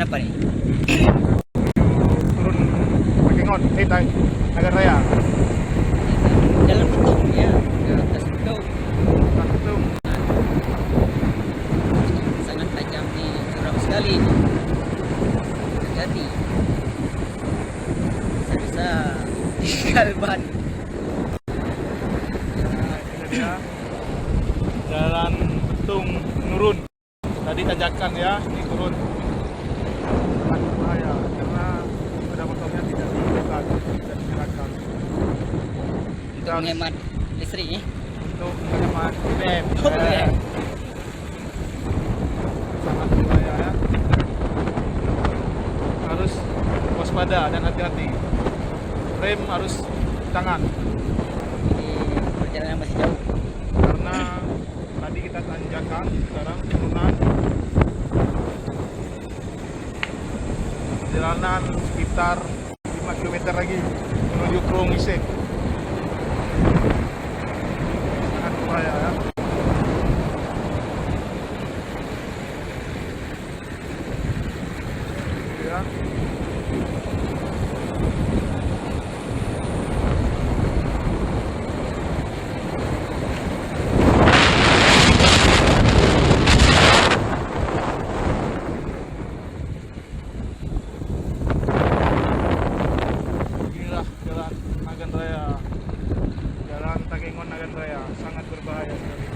apa nih? Turun Pakingon, Nagan Raya. Jalan betul ya, ke atas betul. Itu Sangat tajam nih, curam sekali. Hati-hati. Bisa tinggal ban. ini dia jalan Betung menurun. Tadi tanjakan ya, ini turun. Sangat berbahaya karena sepeda motornya tidak dihidupkan, tidak digerakkan. Untuk menghemat listrik nih. Untuk menghemat BBM. Oh, BBM. Sangat berbahaya ya. Harus waspada dan hati-hati. Rem harus di tangan Ini perjalanan masih jauh. karena tadi kita tanjakan, sekarang turunan. Perjalanan sekitar 5 km lagi menuju Krung Isek. Sangat berbahaya ya. Ya. Inilah jalan Nagan Raya, jalan Takengon Nagan Raya, sangat berbahaya sekali.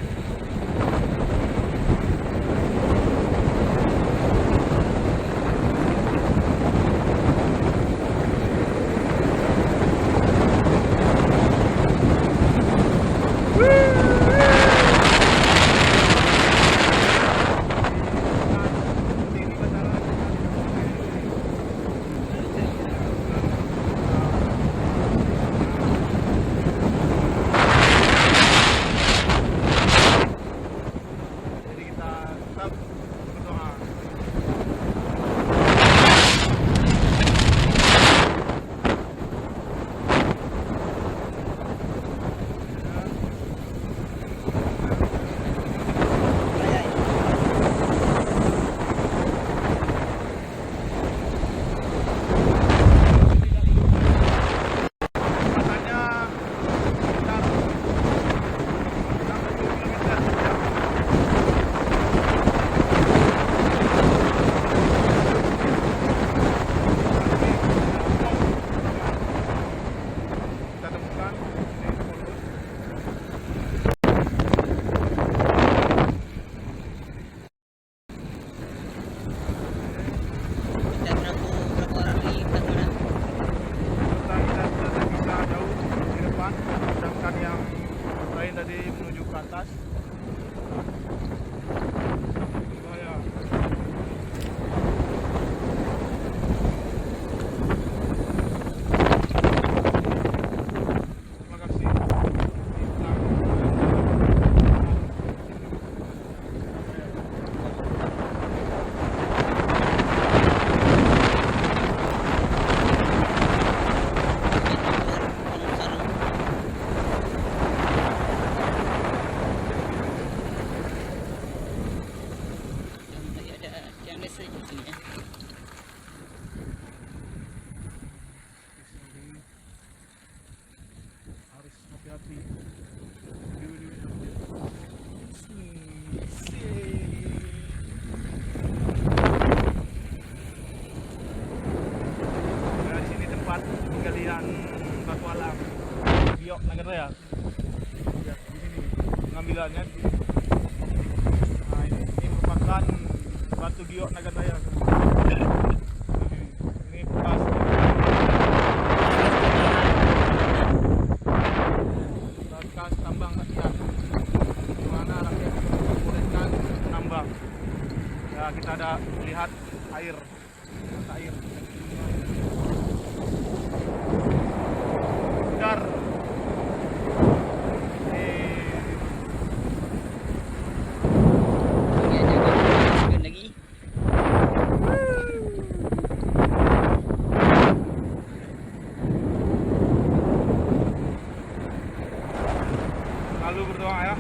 Jadi kita tetap berdoa. Katanya sekitar 60 km. Kita temukan ini Polus. Kita berapa orang nih? Kita mana? Kita sudah bisa jauh di depan, sedangkan yang lain tadi menuju ke atas. Bahaya. Terima kasih. Yang listrik di sini ya. Harus hati-hati. Nah, di sini tempat penggalian batu alam Giok Nagan Raya. Ya, di sini pengambilannya. Nah, ini merupakan batu Giok Nagan Raya. Ini bekas tambang rakyat, di mana rakyat membolehkan menambang. Ya, kita ada melihat air, mata air. Segar. Ya, jaga segan lagi. Lalu berdoa ya.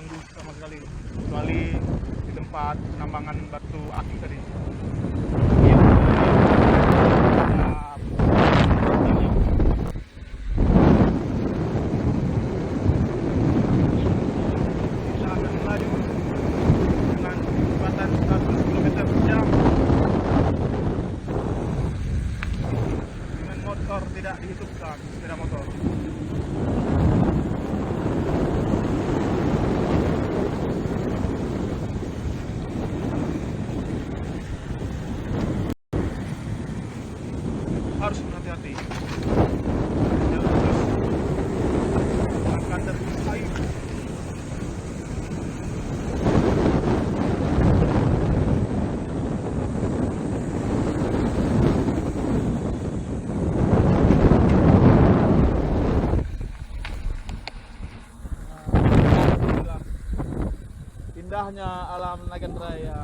terganggu sama sekali, kecuali di tempat penambangan batu akik tadi. Iya. Nah, ini. Kita akan melaju dengan kecepatan 100 km per jam dengan motor tidak dihidupkan, sepeda motor. Harus berhati-hati. Jalan terus akan terus air. Indahnya alam Nagan Raya.